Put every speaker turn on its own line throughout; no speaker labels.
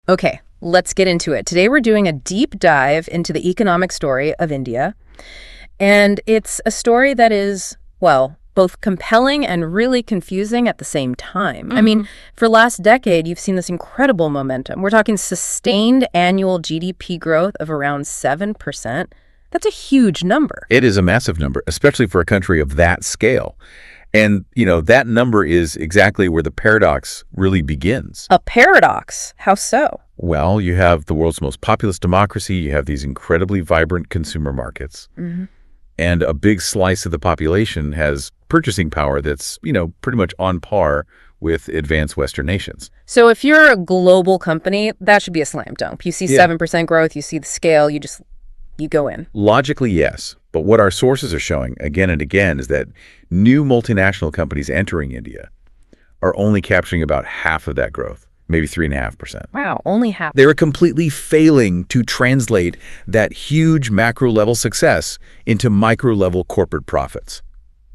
Okay, let's get into it. Today we're doing a deep dive into the economic story of India. And it's a story that is, well, both compelling and really confusing at the same time. I mean, for last decade, you've seen this incredible momentum. We're talking sustained annual GDP growth of around 7%. That's a huge number.
It is a massive number, especially for a country of that scale. And, that number is exactly where the paradox really begins.
A paradox? How so?
Well, you have the world's most populous democracy. You have these incredibly vibrant consumer markets. And a big slice of the population has purchasing power that's, pretty much on par with advanced Western nations.
So if you're a global company, that should be a slam dunk. You see 7% growth, you see the scale, you go in.
Logically, yes. But what our sources are showing again and again is that new multinational companies entering India are only capturing about half of that growth, maybe 3.5%.
Wow, only half.
They are completely failing to translate that huge macro-level success into micro-level corporate profits.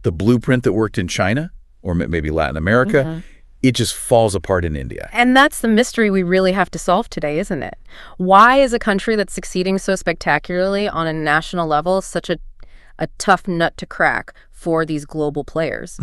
The blueprint that worked in China, or maybe Latin America, it just falls apart in India.
And that's the mystery we really have to solve today, isn't it? Why is a country that's succeeding so spectacularly on a national level such a tough nut to crack for these global players?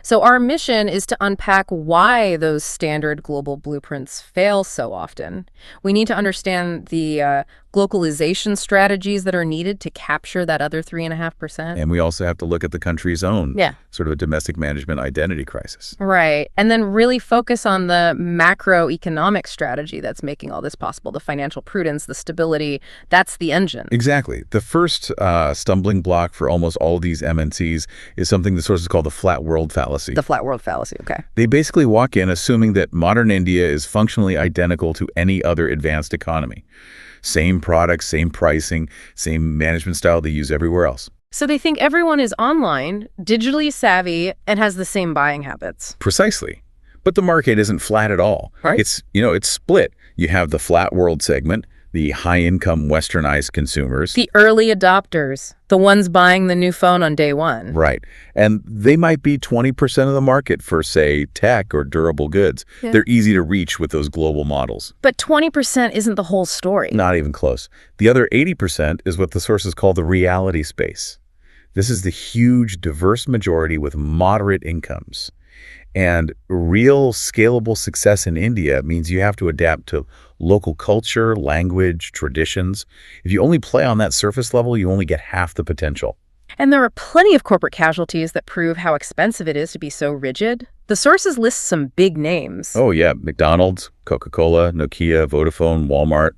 So our mission is to unpack why those standard global blueprints fail so often. We need to understand the glocalization strategies that are needed to capture that other 3.5%.
And we also have to look at the country's own sort of a domestic management identity crisis.
Right. And then really focus on the macroeconomic strategy that's making all this possible, the financial prudence, the stability. That's the engine.
Exactly. The first stumbling block for almost all of these MNCs is something the sources call the flat world fallacy.
The flat world fallacy, okay.
They basically walk in assuming that modern India is functionally identical to any other advanced economy. Same products, same pricing, same management style they use everywhere else.
So they think everyone is online, digitally savvy, and has the same buying habits.
Precisely. But the market isn't flat at all.
Right.
It's split. You have the flat world segment, the high-income westernized consumers.
The early adopters, the ones buying the new phone on day one.
Right. And they might be 20% of the market for, say, tech or durable goods. They're easy to reach with those global models.
But 20% isn't the whole story.
Not even close. The other 80% is what the sources call the reality space. This is the huge, diverse majority with moderate incomes. And real scalable success in India means you have to adapt to local culture, language, traditions. If you only play on that surface level, you only get half the potential.
And there are plenty of corporate casualties that prove how expensive it is to be so rigid. The sources list some big names.
Oh, yeah. McDonald's, Coca-Cola, Nokia, Vodafone, Walmart.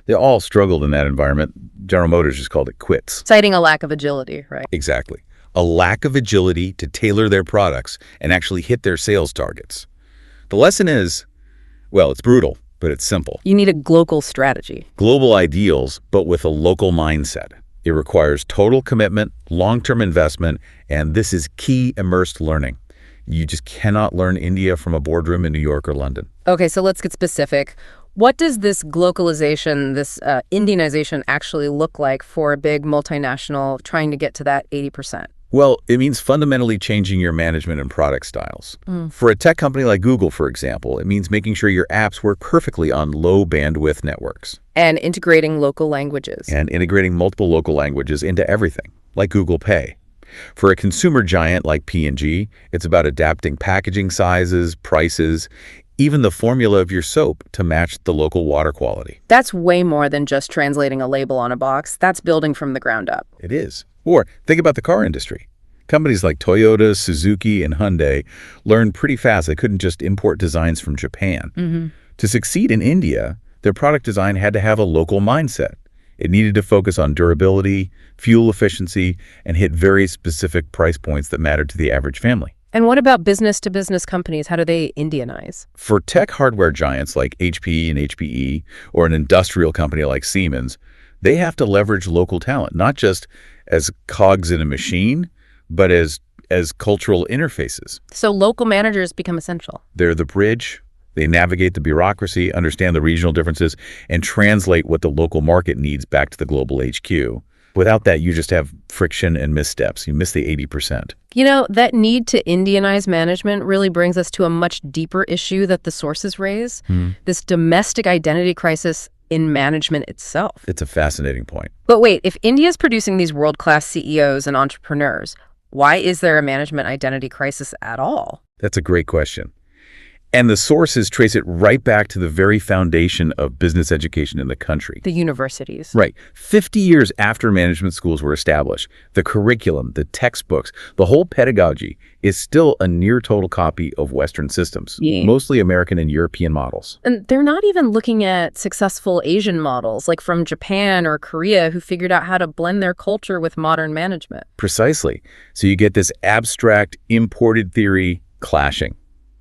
They all struggled in that environment. General Motors just called it quits.
Citing a lack of agility, right?
Exactly. A lack of agility to tailor their products and actually hit their sales targets. The lesson is, well, it's brutal, but it's simple.
You need a Glocal strategy.
Global ideals, but with a local mindset. It requires total commitment, long-term investment, and this is key immersed learning. You just cannot learn India from a boardroom in New York or London.
Okay, so let's get specific. What does this glocalization, this Indianization actually look like for a big multinational trying to get to that 80%?
Well, it means fundamentally changing your management and product styles. For a tech company like Google, for example, it means making sure your apps work perfectly on low bandwidth networks.
And integrating local languages.
And integrating multiple local languages into everything, like Google Pay. For a consumer giant like P&G, it's about adapting packaging sizes, prices, even the formula of your soap to match the local water quality.
That's way more than just translating a label on a box. That's building from the ground up.
It is. Or think about the car industry. Companies like Toyota, Suzuki, and Hyundai learned pretty fast they couldn't just import designs from Japan. To succeed in India, their product design had to have a local mindset. It needed to focus on durability, fuel efficiency, and hit very specific price points that mattered to the average family.
And what about business-to-business companies? How do they Indianize?
For tech hardware giants like HP and HPE, or an industrial company like Siemens, they have to leverage local talent, not just as cogs in a machine, but as cultural interfaces.
So local managers become essential.
They're the bridge. They navigate the bureaucracy, understand the regional differences, and translate what the local market needs back to the global HQ Without that, you just have friction and missteps. You miss the 80%.
That need to Indianize management really brings us to a much deeper issue that the sources raise, this domestic identity crisis in management itself.
It's a fascinating point.
But wait, if India's producing these world-class CEOs and entrepreneurs, why is there a management identity crisis at all?
That's a great question. And the sources trace it right back to the very foundation of business education in the country.
The universities.
Right. 50 years after management schools were established, the curriculum, the textbooks, the whole pedagogy is still a near total copy of Western systems, mostly American and European models.
And they're not even looking at successful Asian models, like from Japan or Korea, who figured out how to blend their culture with modern management.
Precisely. So you get this abstract, imported theory clashing.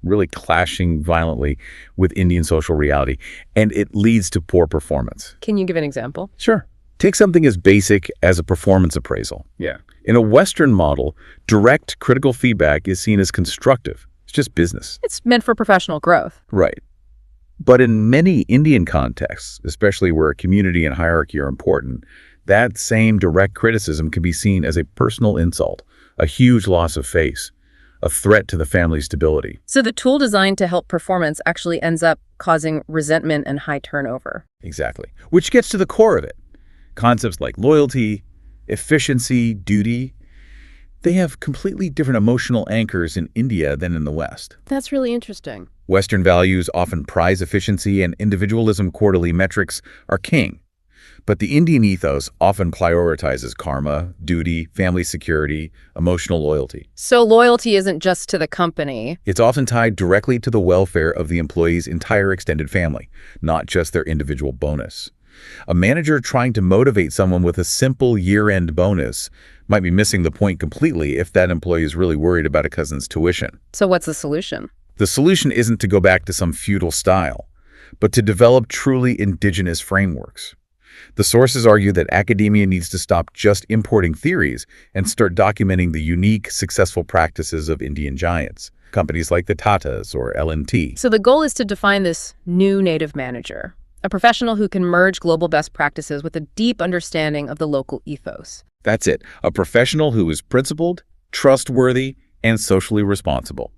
Really clashing violently with Indian social reality, and it leads to poor performance.
Can you give an example?
Sure. Take something as basic as a performance appraisal.
Yeah.
In a Western model, direct critical feedback is seen as constructive. It's just business.
It's meant for professional growth.
Right. But in many Indian contexts, especially where community and hierarchy are important, that same direct criticism can be seen as a personal insult, a huge loss of face, a threat to the family's stability.
So the tool designed to help performance actually ends up causing resentment and high turnover.
Exactly. Which gets to the core of it. Concepts like loyalty, efficiency, duty, they have completely different emotional anchors in India than in the West.
That's really interesting.
Western values often prize efficiency and individualism. Quarterly metrics are king. But the Indian ethos often prioritizes karma, duty, family security, emotional loyalty.
So loyalty isn't just to the company.
It's often tied directly to the welfare of the employee's entire extended family, not just their individual bonus. A manager trying to motivate someone with a simple year-end bonus might be missing the point completely if that employee is really worried about a cousin's tuition.
So what's the solution?
The solution isn't to go back to some feudal style, but to develop truly indigenous frameworks. The sources argue that academia needs to stop just importing theories and start documenting the unique, successful practices of Indian giants, companies like the Tatas or L&T.
So the goal is to define this new native manager, a professional who can merge global best practices with a deep understanding of the local ethos.
That's it, a professional who is principled, trustworthy, and socially responsible.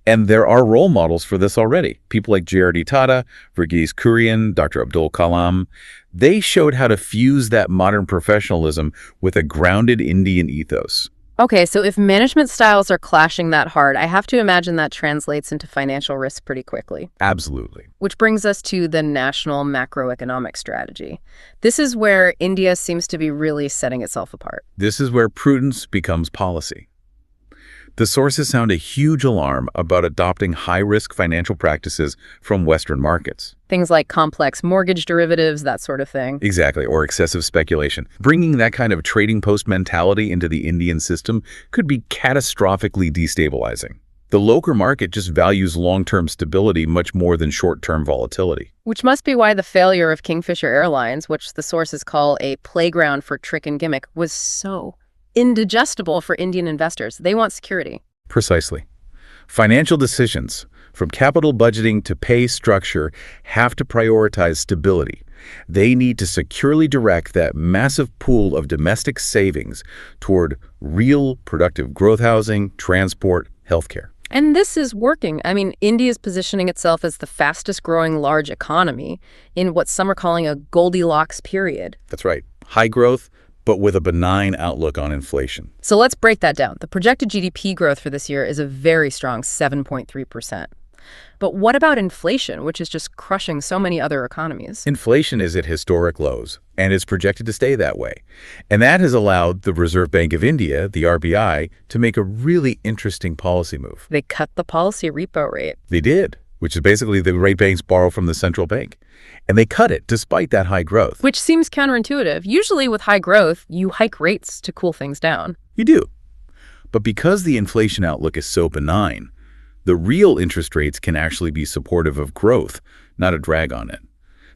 And there are role models for this already. People like J.R.D. Tata, Verghese Kurian, Dr. Abdul Kalam. They showed how to fuse that modern professionalism with a grounded Indian ethos.
Okay, so if management styles are clashing that hard, I have to imagine that translates into financial risk pretty quickly.
Absolutely.
Which brings us to the national macroeconomic strategy. This is where India seems to be really setting itself apart.
This is where prudence becomes policy. The sources sound a huge alarm about adopting high-risk financial practices from Western markets.
Things like complex mortgage derivatives, that sort of thing.
Exactly, or excessive speculation. Bringing that kind of trading post mentality into the Indian system could be catastrophically destabilizing. The local market just values long-term stability much more than short-term volatility.
Which must be why the failure of Kingfisher Airlines, which the sources call a playground for trick and gimmick, was so indigestible for Indian investors. They want security.
Precisely. Financial decisions, from capital budgeting to pay structure, have to prioritize stability. They need to securely direct that massive pool of domestic savings toward real productive growth housing, transport, healthcare.
And this is working. I mean, India is positioning itself as the fastest growing large economy in what some are calling a Goldilocks period.
That's right. High growth, but with a benign outlook on inflation.
So let's break that down. The projected GDP growth for this year is a very strong 7.3%. But what about inflation, which is just crushing so many other economies?
Inflation is at historic lows and is projected to stay that way. And that has allowed the Reserve Bank of India, the RBI, to make a really interesting policy move.
They cut the policy repo rate.
They did, which is basically the rate banks borrow from the central bank. And they cut it despite that high growth.
Which seems counterintuitive. Usually with high growth, you hike rates to cool things down.
You do. But because the inflation outlook is so benign, the real interest rates can actually be supportive of growth, not a drag on it.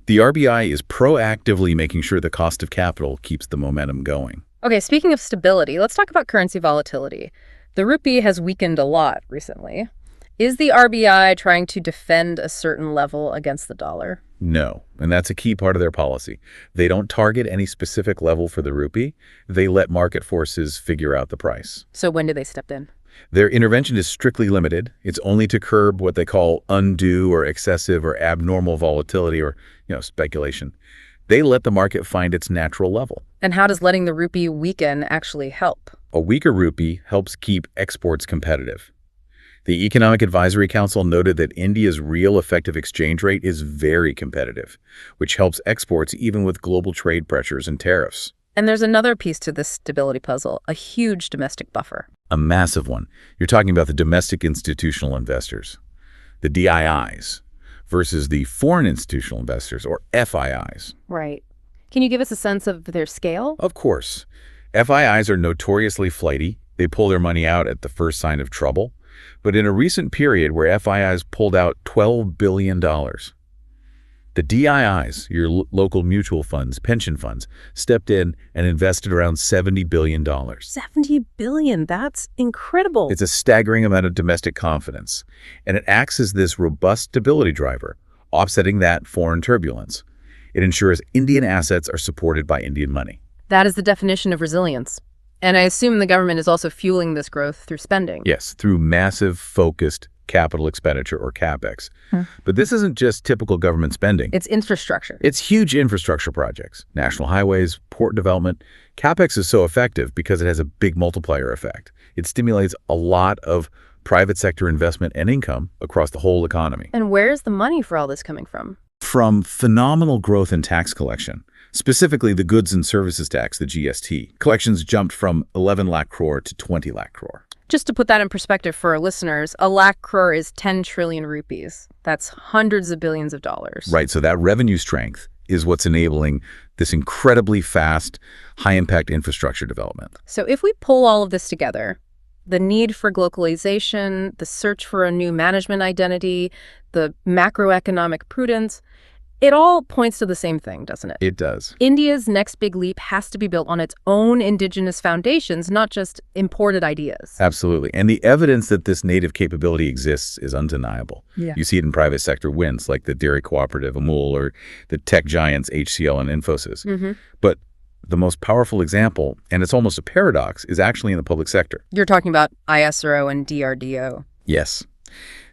The RBI is proactively making sure the cost of capital keeps the momentum going.
Okay, speaking of stability, let's talk about currency volatility. The rupee has weakened a lot recently. Is the RBI trying to defend a certain level against the dollar?
No, and that's a key part of their policy. They don't target any specific level for the rupee. They let market forces figure out the price.
So when do they step in?
Their intervention is strictly limited. It's only to curb what they call undue or excessive or abnormal volatility or, speculation. They let the market find its natural level.
And how does letting the rupee weaken actually help?
A weaker rupee helps keep exports competitive. The Economic Advisory Council noted that India's real effective exchange rate is very competitive, which helps exports even with global trade pressures and tariffs.
And there's another piece to this stability puzzle, a huge domestic buffer.
A massive one. You're talking about the domestic institutional investors, the DIIs, versus the foreign institutional investors, or FIIs.
Right. Can you give us a sense of their scale?
Of course. FIIs are notoriously flighty. They pull their money out at the first sign of trouble. But in a recent period where FIIs pulled out $12 billion, the DIIs, your local mutual funds, pension funds, stepped in and invested around $70 billion.
$70 billion, that's incredible.
It's a staggering amount of domestic confidence, and it acts as this robust stability driver, offsetting that foreign turbulence. It ensures Indian assets are supported by Indian money.
That is the definition of resilience. And I assume the government is also fueling this growth through spending.
Yes, through massive, focused capital expenditure, or CapEx. But this isn't just typical government spending.
It's infrastructure.
It's huge infrastructure projects, national highways, port development. CapEx is so effective because it has a big multiplier effect. It stimulates a lot of private sector investment and income across the whole economy.
And where's the money for all this coming from?
From phenomenal growth in tax collection, specifically the goods and services tax, the GST. Collections jumped from 11 lakh crore to 20 lakh crore.
Just to put that in perspective for our listeners, a lakh crore is 10 trillion rupees. That's hundreds of billions of dollars.
Right, so that revenue strength is what's enabling this incredibly fast, high-impact infrastructure development.
So if we pull all of this together, the need for globalization, the search for a new management identity, the macroeconomic prudence, it all points to the same thing, doesn't it?
It does.
India's next big leap has to be built on its own indigenous foundations, not just imported ideas.
Absolutely. And the evidence that this native capability exists is undeniable.
Yeah.
You see it in private sector wins, like the dairy cooperative Amul or the tech giants HCL and Infosys. But the most powerful example, and it's almost a paradox, is actually in the public sector.
You're talking about ISRO and DRDO.
Yes.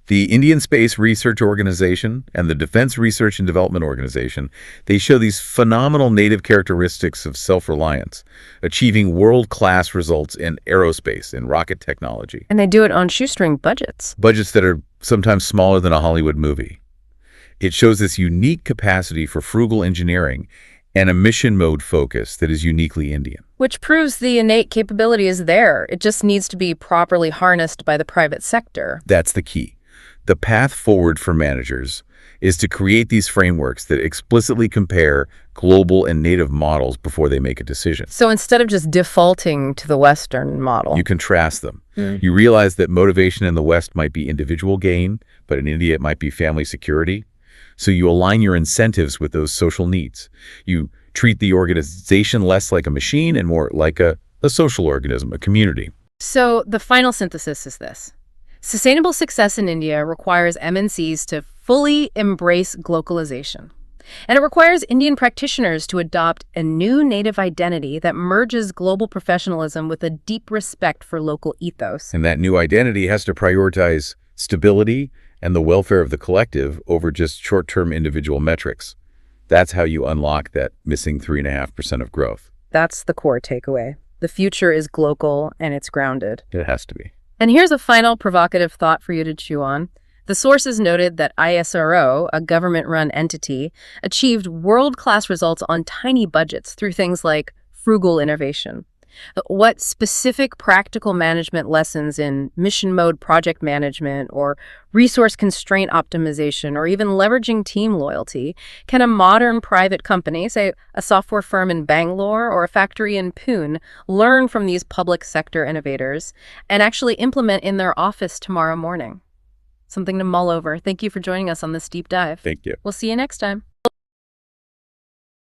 The Indian Space Research Organization and the Defense Research and Development Organization, they show these phenomenal native characteristics of self-reliance, achieving world-class results in aerospace and rocket technology.
And they do it on shoestring budgets.
Budgets that are sometimes smaller than a Hollywood movie. It shows this unique capacity for frugal engineering and a mission mode focus that is uniquely Indian.
Which proves the innate capability is there. It just needs to be properly harnessed by the private sector.
That's the key. The path forward for managers is to create these frameworks that explicitly compare global and native models before they make a decision.
So instead of just defaulting to the Western model,
you contrast them. You realize that motivation in the West might be individual gain, but in India it might be family security. So you align your incentives with those social needs. You treat the organization less like a machine and more like a social organism, a community.
So the final synthesis is this. Sustainable success in India requires MNCs to fully embrace globalization. And it requires Indian practitioners to adopt a new native identity that merges global professionalism with a deep respect for local ethos.
And that new identity has to prioritize stability and the welfare of the collective over just short-term individual metrics. That's how you unlock that missing 3.5% of growth.
That's the core takeaway. The future is Glocal and it's grounded.
It has to be.
And here's a final provocative thought for you to chew on. The sources noted that ISRO, a government-run entity, achieved world-class results on tiny budgets through things like frugal innovation. What specific practical management lessons in mission mode project management or resource constraint optimization or even leveraging team loyalty can a modern private company, say a software firm in Bangalore or a factory in Pune, learn from these public sector innovators and actually implement in their office tomorrow morning? Something to mull over. Thank you for joining us on this deep dive.
Thank you.
We'll see you next time.